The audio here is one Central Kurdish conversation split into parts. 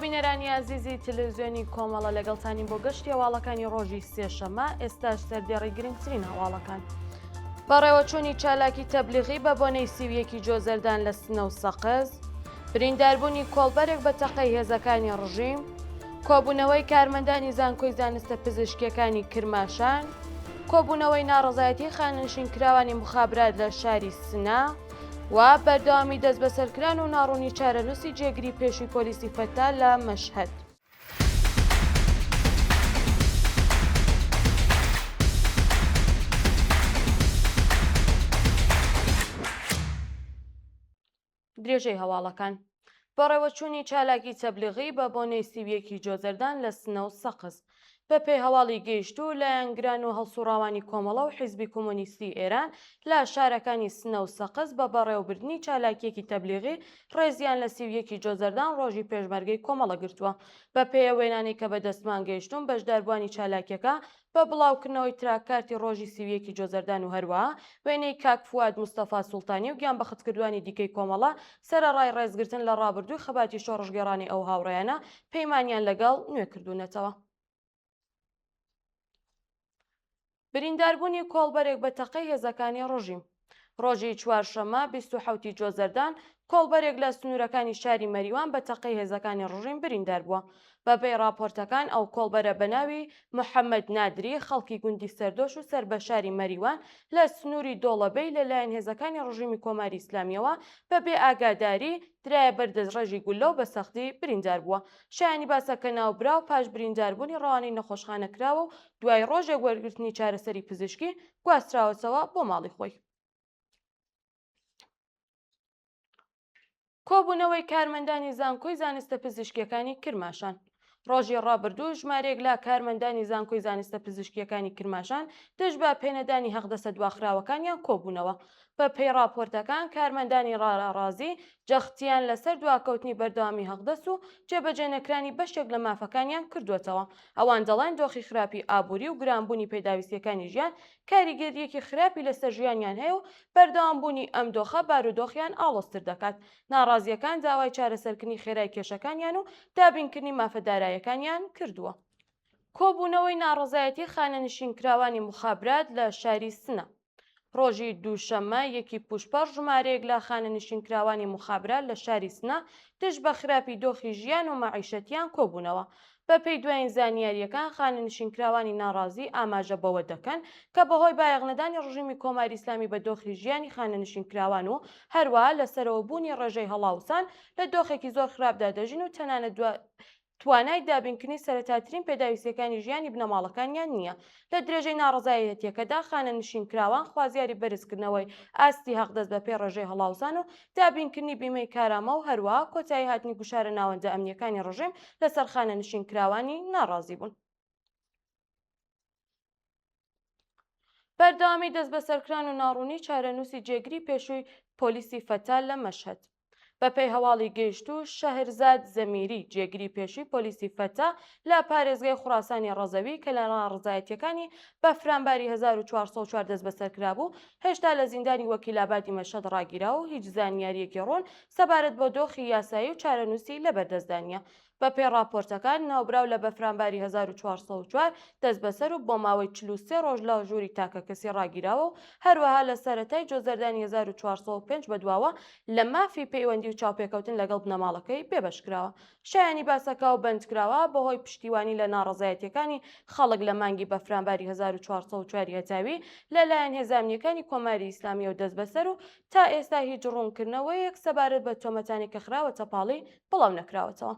بینەرانی عزیزی تەلەڤیزیۆنی کۆمەڵە لەگەڵتانی بۆ گەشتی هەواڵەکانی ڕۆژی سێشەمە ئێستاش سەردێڕی گرنگترین هەواڵەکان. بەڕێوەچوونی چالاکی تەبلیغی بە بۆنەی سیویەکی جۆزەردان لە سنە و سەقز، برینداربوونی کۆڵبەرێک بە تەقەی هێزەکانی ڕژیم، کۆبوونەوەی کارمەندانی زانکۆی زانستە پزیشکیەکانی کرماشان، کۆبوونەوەی ناڕەزایەتی خاننشین کراوانی مخابرات لە شاری سنە و بەردەوامی دەست بەسەرکران و ناڕوونی چارەنووسی جێگری پێشووی پۆلیسی فەتا لە مەشهەد. درێژەی هەواڵەکان بەڕێوەچوونی چالاکی تەبلیغی بە بۆنەی سیویەکی جۆزەردان لە سنە و سەقز بە پێی هەواڵی گەیشتوو لایەنگران و هەڵسوڕاوانی کۆمەڵە و حیزبی کۆمۆنیستی ئێران لە شارەکانی سنە و سەقز بە بەڕێوەبردننی چالاکیەکی تەبلیغی ڕێزیان لە سیویەکی جۆزەردان ڕۆژی پێشمەرگەی کۆمەڵە گرتووە. بە پێی وێنانی کە بەدەستمان گەیشتون بەشداربووانی چالاکیەکە بە بڵاوکردنەوەی تراکارتی ڕۆژی سیویەکی جۆزەردان و هەروەها وێنەی کاک فواد موستەفا سوڵتانی و گیان بەختکردوانی دیکەی کۆمەڵە سەرەڕای ڕێزگرتن لە ڕابردووی خەباتی شۆڕژگێڕانی ئەو هاوڕێیانە پەیمانیان لەگەڵ نوێکردوونەتەوە. برینداربوونی کۆڵبەرێک بە تەقەی هێزەکانی ڕژیم ڕۆژی چوارشەمە 27 جۆزەردان کۆڵبەرێک لە سنوورەکانی شاری مەریوان بە تەقەی هێزەکانی ڕژیم بریندار بووە. بەپێی راپۆرتەکان ئەو کۆڵبەرە بەناوی محەممەد نادری خەڵکی گوندی سەردۆش و سەربەشاری مەریوان لە سنووری دۆڵەبەی لەلایەن هێزەکانی ڕژیمی کۆماری ئیسلامیەوە بەبێ ئاگاداری درایە بەردەست ڕێژی گولە و بە سەختی بریندار بووە. شایانی باسەکە ناوبرا و پاش برینداربوونی ڕەوانەی نەخۆشخانە کراوە و دوای ڕۆژێک وەرگرتنی چارەسەری پزیشکی گواستراوەتەوە بۆ ماڵی خۆی. کۆبوونەوەی کارمەندانی زانکۆی زانستە پزیشکیەکانی کرماشان ڕۆژی ڕابردوو ژمارەیەک لە کارمەندانی زانکۆی زانستە پزیشکیەکانی کرماشان دژ بە پێنەدانی هەغدەسە دواخراوەکانیان کۆبوونەوە. بە پێی راپۆرتەکان کارمەندانی ڕاڕازی جەختیان لەسەر دواکەوتنی بەردەوامی هەغدەس و جێبەجێنەکرانی بەشێک لە مافەکانیان کردوێتەوە. ئەوان دەڵێن دۆخی خراپی ئابووری و گرانبوونی پێداویستیەکانی ژیان کاریگەریەکی خراپی لەسەر ژیانیان هەیە و بەردەوامبوونی ئەم دۆخە بارودۆخیان ئاڵۆزتر دەکات. ناڕازیەکان داوای چارەسەرکردنی خێرای کێشەکانیان و دابینکردنی مافەدارایەکانیان کردووە. کۆبوونەوەی ناڕەزایەتی خانەنشینکراوانی مخابرات لە شاری سنە ڕۆژی دووشەمە یەکی پوشپەر ژمارەیەک لە خانەنشینکراوانی مخابرات لە شاری سنە دژ بە خراپی دۆخی ژیان و مەعیشەتیان کۆبوونەوە. بە پێی دوایین زانیاریەکان خانەنشینکراوانی ناڕازی ئاماژە بەوە دەکەن کە بەهۆی بایەغنەدانی ڕژیمی کۆماری ئیسلامی بە دۆخی ژیانی خانەنشینکراوان و هەروەها لەسەرەوە بوونی ڕێژەی هەڵاوسان لە دۆخێکی زۆر خراپدا دەژین و تەنانەت توانای دابینکردنی سەرەتاترین پێداویستیەکانی ژیانی بنەماڵەکانیان نییە. لە درێژەی ناڕەزایەتیەکەدا خانەنشینکراوان خوازیاری بەرزکردنەوەی ئاستی هەغدەست بە پێی ڕێژەی هەڵاوسان و دابینکردنی بیمەی کارامە و هەروەها کۆتایی هاتنی گوشارە ناوەندە ئەمنیەکانی ڕژیم لەسەر خانەنشینکراوانی ناڕازی بوون. بەردەوامی دەست بەسەرکران و ناڕوونی چارەنووسی جێگری پێشووی پۆلیسی فەتا لە مەشهەد بە پێی هەواڵی گەیشتوو شەهرزاد زەمیری جێگری پێشووی پۆلیسی فەتا لە پارێزگای خوڕاسانی ڕەزەوی کە لە ناڕزایەتیەکانی بە فرانباری 1404 دەست بەسەرکرا بوو هێشتا لە زیندانی وەکیلابادی مەشهەد ڕاگیرا و هیچ زانیاریەکی ڕۆن سەبارەت بۆ دۆخی یاسایی و چارەنووسی لەبەردەستدانیە. بە پێی راپۆرتەکان ناوبراو لە بەفرانباری 1404 دەست بەسەر و بۆ ماوەی 43 ڕۆژ لە ژووری تاکە کەسی ڕاگیراوە و هەروەها لە سەرەتای جۆزەردانی 1405 بەدواوە لە مافی پەیوەندی و چاوپێکەوتن لەگەڵ بنەماڵەکەی بێبەشکراوە. شایانی باسەکە و بەندکراوە بەهۆی پشتیوانی لە ناڕەزایەتیەکانی خەڵک لە مانگی بەفرانباری 1404 هەتاوی لەلایەن هێزانیەکانی کۆماری ئیسلامی و دەست بەسەر و تا ئێستا هیچ ڕوونکردنەوەیەک سەبارەت بە تۆمەتانی کە خراوەتە پاڵی بڵاو نەکراوەتەوە.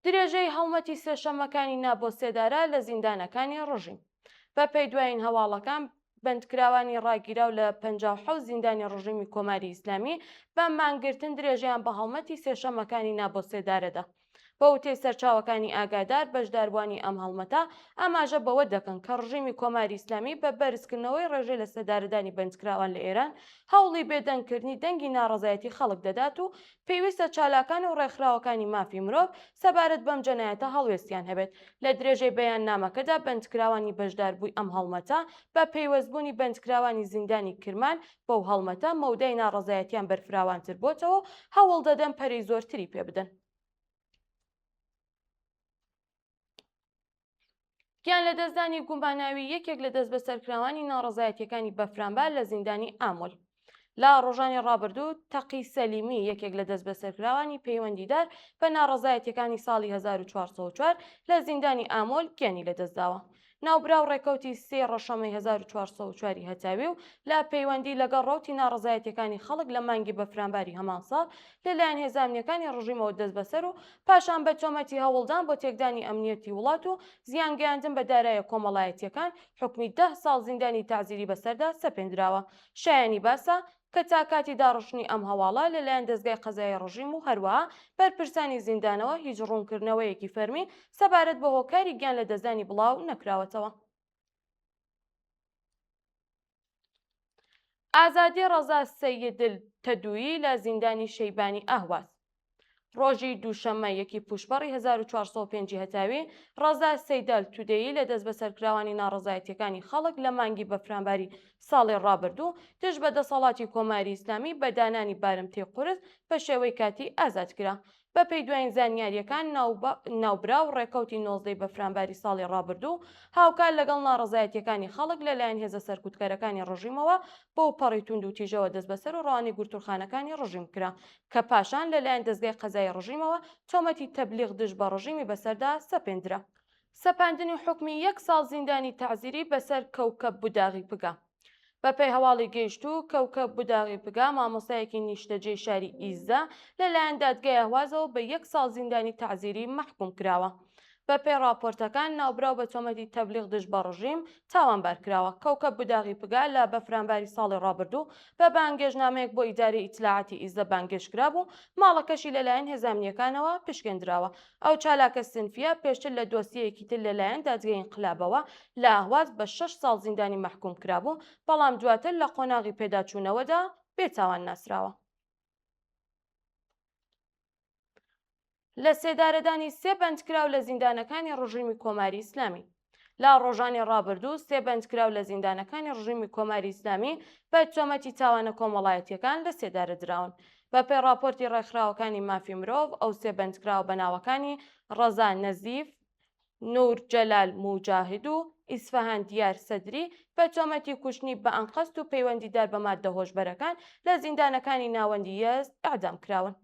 درێژەی هەڵمەتی سێشەمەکانی نابۆ سێدارە لە زیندانەکانی ڕژیم بە پێی دوایین هەواڵەکان بەندکراوانی ڕاگیرا و لە 57 زیندانی ڕژیمی کۆماری ئیسلامی بە مانگرتن درێژەیان بە هەڵمەتی سێشەمەکانی نابۆ سێدارەدا. بە وتەی سەرچاوەکانی ئاگادار بەشداربووانی ئەم هەڵمەتە ئاماژە بەوە دەکەن کە ڕژیمی کۆماری ئیسلامی بە بەرزکردنەوەی ڕێژەی لە سەدارەدانی بەندکراوان لە ئێران هەوڵی بێدەنگکردنی دەنگی ناڕەزایەتی خەڵک دەدات و پێویستە چالاکان و ڕێکخراوەکانی مافی مرۆڤ سەبارەت بەم جەنایەتە هەڵوێستیان هەبێت. لە درێژەی بەیاننامەکەدا بەندکراوانی بەشداربووی ئەم هەڵمەتە بە پەیوەستبوونی بەندکراوانی زیندانی کرمان بەو هەڵمەتە مەودای ناڕەزایەتیان بەرفراوانتر بۆتەوە هەوڵ دەدەن پەرەی زۆرتری پێ بدەن. گیان لە دەستدانی گوماناوی یەکێک لە دەست بەسەرکراوانی ناڕەزایەتیەکانی بەفرانبار لە زیندانی ئامۆل. لا ڕۆژانی ڕابردوو تەقی سەلیمی یەکێک لە دەست بەسەرکراوانی پەیوەندیدار بە ناڕەزایەتیەکانی ساڵی 1404 لە زیندانی ئامۆل گیانی لەدەستداوە. ناوبراو ڕێکەوتی 3 ڕەشەمەی 1404 هەتاوی و لا پەیوەندی لەگەڵ ڕەوتی ناڕەزایەتیەکانی خەڵک لە مانگی بەفرانباری هەمان ساڵ لەلایەن هێزانیەکانی ڕژیمەوە دەست بەسەر و پاشان بە تۆمەتی هەوڵدان بۆ تێکدانی ئەمنیەتی وڵات و زیانگەیاندن بە دارایە کۆمەڵایەتیەکان حکمی 10 ساڵ زیندانی تازیری بەسەردا سەپێنراوە. شایانی باسە کە تا کاتی داڕشتنی ئەم هەواڵە لەلایەن دەستگای قەزای ڕژیم و هەروەها بەرپرسانی زیندانەوە هیچ ڕوونکردنەوەیەکی فەرمی سەبارەت بە هۆکاری گیان لە دەستدانی بڵاو نەکراوەتەوە. ئازادی ڕەزا سەیدل تەدویی لە زیندانی شەیبانی ئاهواز. ڕۆژی دووشەممە یەکی پوشبەڕی 1405 هەتاوی ڕەزا سەیدەل تودەیی لە دەست بەسەرکراوانی ناڕەزایەتیەکانی خەڵک لە مانگی بەفرانباری ساڵی ڕابردوو دژ بە دەسەڵاتی کۆماری ئیسلامی بە دانانی بارمتەی قورس بە شێوەی کاتی ئازادکرا. بە پێی دوایین زانیاریەکان ناوبراو ڕێکەوتی 19 بەفرانباری ساڵی ڕابردوو هاوکار لەگەڵ ناڕەزایەتیەکانی خەڵک لەلایەن هێزە سەرکوتکەرەکانی ڕژیمەوە بۆ پەڕی توند و تیژەوە دەست بەسەر و ڕەوانی گورتوخانەکانی ڕژیم کرا کە پاشان لەلایەن دەستگای قەزای ڕژیمەوە تۆمەتی تەبلیغ دژ بە ڕژیمی بەسەردا سەپێنرا. سەپاندنی حکمی 1 ساڵ زیندانی تەعزیری بەسەر کەوکەب بوداغی پگا. بەپێی هەواڵی گەیشتوو کەوکەب بوداغی پگا مامۆستایەکی نیشتەجێی شاری ئیزدا لەلایەن دادگای ئاهوازەوە بە 1 ساڵ زیندانی تەعزیری محکوم کراوە. بەپێی راپۆرتەکان ناوبراو بە تۆمەتی تەبلیغ دژ بە ڕژیم تاوانبار کراوە. کەوکەب بوداغی پگا لە بەفرانباری ساڵی ڕابردوو بە بانگێژنامەیەک بۆ ئیدارەی ئیتلاعاتی ئیزدە بانگێژ کرابوو ماڵەکەشی لەلایەن هێزانیەکانەوە پشکێنراوە. ئەو چالاکە سنفیە پێشتر لە دۆسیەیەکی تر لەلایەن دادگای ئینقلابەوە لە ئاهواز بە 6 ساڵ زیندانی محکوم کرابوو بەڵام دواتر لە قۆناغی پێداچوونەوەدا بێتاوان ناسراوە. لە سێدارەدانی 3 بەندکراو لە زیندانەکانی ڕژیمی کۆماری ئیسلامی. لا ڕۆژانی ڕابردوو 3 بەندکراو لە زیندانەکانی ڕژیمی کۆماری ئیسلامی بە تۆمەتی تاوانە کۆمەڵایەتیەکان لە سێدارە دراون. بەپێی راپۆرتی ڕێکخراوەکانی مافی مرۆڤ ئەو 3 بەندکراو بەناوەکانی ڕەزا نەزیف، نور جەلال موجاهید و ئیسفەهان دیار سەدری بە تۆمەتی کوشتنی بە ئەنقەست و پەیوەندیدار بە ماددە هۆشبەرەکان لە زیندانەکانی ناوەندی یەزد ئەعدام کراون.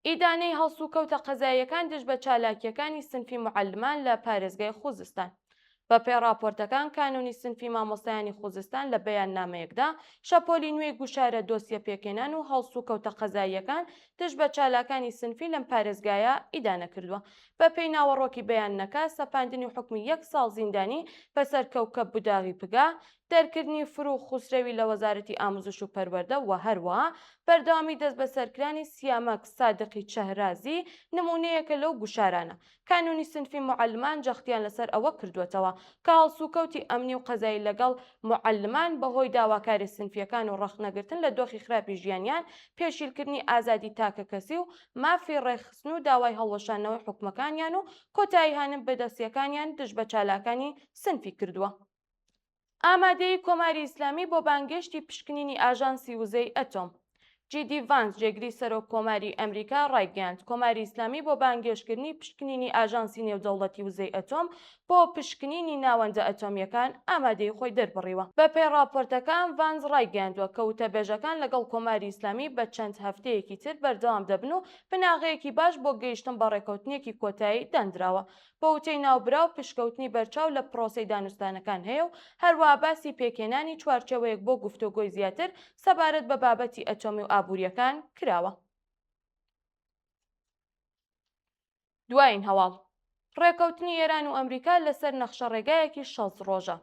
ئیدانەی هەڵسوکەوتە قەزاییەکان دژ بە چالاکیەکانی سنفی معەلمان لە پارێزگای خوزستان. بەپێی راپۆرتەکان کانونی سنفی مامۆستایانی خوزستان لە بەیاننامەیەکدا شەپۆلی نوێی گوشارە دۆسیە پێکێنان و هەڵسوکەوتە قەزاییەکان دژ بە چالاکانی سنفی لەم پارێزگایە ئیدانە کردووە. بەپێی ناوەڕۆکی بەیاننەکە سەپاندنی حکمی 1 ساڵ زیندانی بەسەر کەوکەب بوداغی پگا، دەرکردنی فرو خوسرەوی لە وەزارەتی ئاموزش و پەروەردە و هەروەها بەردەوامی دەست بەسەرکرانی سیامەک سادقی چەهرازی نمونەیەکە لەو گوشارانە. کانونی سنفی معەلمان جەختیان لەسەر ئەوە کردوێتەوە کە هەڵسوکەوتی ئەمنی و قەزایی لەگەڵ معەلمان بەهۆی داواکاری سنفیەکان و ڕەخنەگرتن لە دۆخی خراپی ژیانیان، پێشیلکردنی ئازادی تاکە کەسی و مافی ڕێخستن و داوای هەڵوەشانەوەی حکومەکانیان و کۆتایی هانم بەدەستیەکانیان دژ بە چالاکانی سنفی کردووە. ئامادەی کۆماری ئیسلامی بۆ بانگێشتی پشکنینی ئاژانسی وزەی ئەتۆم. جیدی ڤانس جێگری سەرۆک کۆماری ئەمریکا ڕایگەیاند کۆماری ئیسلامی بۆ بانگێشکردنی پشکنینی ئاژانسی نێودەوڵەتی وزەی ئەتۆم بۆ پشکنینی ناوەندە ئەتۆمیەکان ئامادەی خۆی دەربڕیوە. بەپێی راپۆرتەکان ڤانس ڕایگەیاندووە کە وتەبێژەکان لەگەڵ کۆماری ئیسلامی بە چەند هەفتەیەکی تر بەردەوام دەبن و بناغەیەکی باش بۆ گەیشتن بە ڕێکەوتنیەکی کۆتایی دانراوە. بە وتەی ناوبراو پشکەوتنی بەرچاو لە پرۆسەی دانوستانەکان هەیە و هەروەها باسی پێکێنانی چوارچێوەیەک بۆ گفتوگۆی زیاتر سەبارەت بە بابەتی ئەتۆمی و ئابوووریەکان کراوە. دوایین هەواڵ ڕێکەوتنی ئێران و ئەمریکا لەسەر نەخشە ڕێگایەکی 6 ڕۆژە.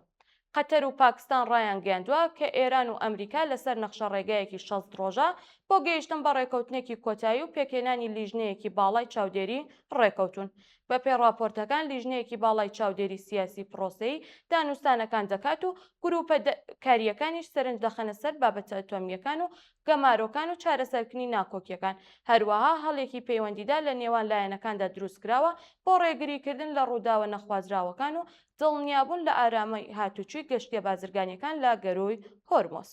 قەتەر و پاکستان ڕایان گەیاندووە کە ئێران و ئەمریکا لەسەر نەخشە ڕێگایەکی 6 ڕۆژە بۆ گەیشتن بە ڕێکەوتنێکی کۆتایی و پێکهێنانی لیژنەیەکی باڵای چاودێری ڕێکەوتون. بەپێی راپۆرتەکان لیژنەیەکی باڵای چاودێری سیاسی پرۆسەی دانوستانەکان دەکات و گروپە کاریەکانیش سەرنج دەخەنە سەر بابەتە ئەتۆمیەکان و گەمارۆکان و چارەسەرکردنی ناکۆکیەکان. هەروەها هەڵێکی پەیوەندیدا لە نێوان لایەنەکاندا دروستکراوە بۆ ڕێگریکردن لە ڕووداوە نەخوازراوەکان و دڵنیابوون لە ئارامەی هاتوچووی گەشتیە بازرگانیەکان لە گەرۆی هۆرمۆس.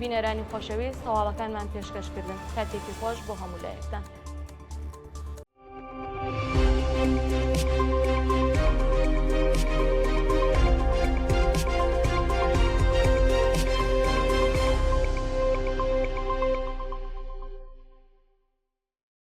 بینەرانی خۆشەویست، هەواڵەکانمان پێشکەشکردن. کاتێکی خۆش بۆ هەموو لایەکتان.